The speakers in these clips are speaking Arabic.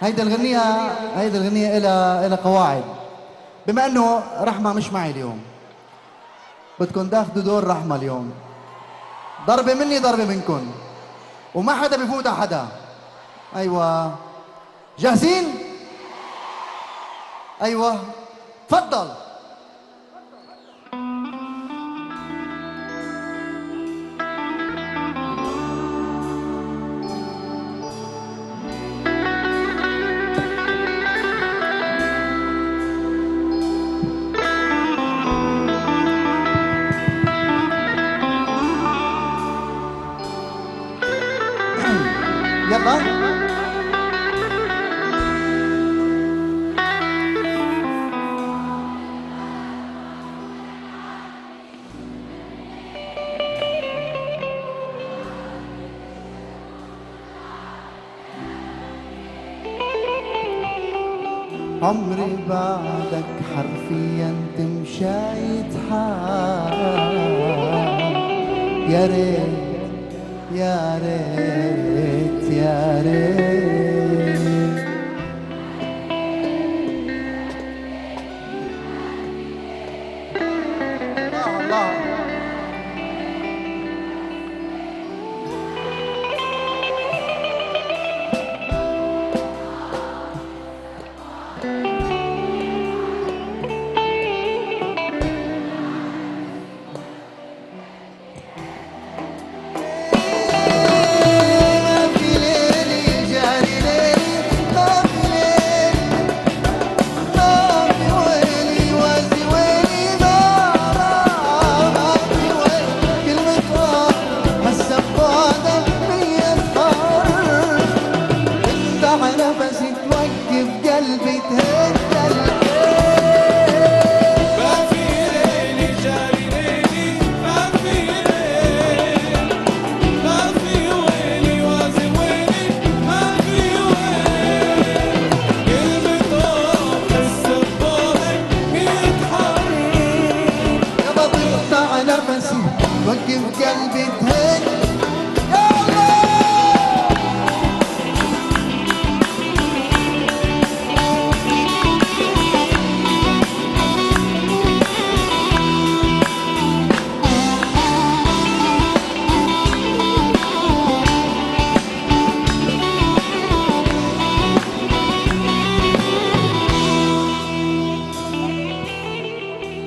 هيدي الغنية إلها قواعد. بما إنه رحمة مش معي اليوم، بدكن تاخدوا دور رحمة اليوم. ضربة مني ضربة منكن، وما حدا بفوت على حدا. أيوة، جاهزين؟ أيوة، تفضل. يلا. عمري بعدك حرفيا تمشي حال. يا ريت يا ريت يا ريت الله. وقف قلبي تهد.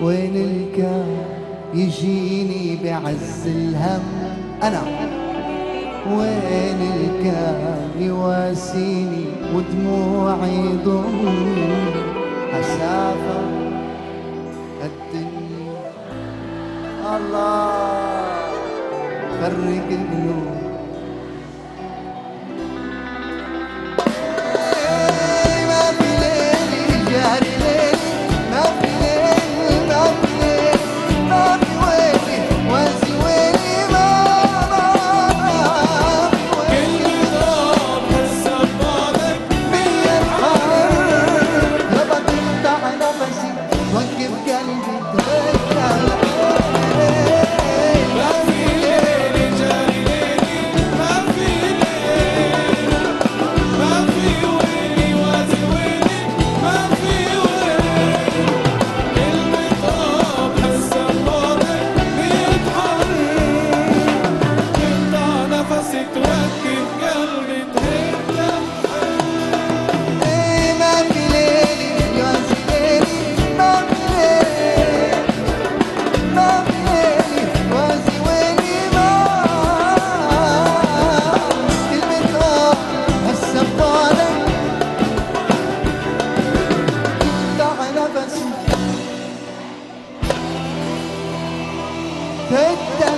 وين الكان يجيني بعز الهم أنا، وين الكان يواسيني ودموعي ضم أسافة الدنيا. الله فرق القلوب. Take that.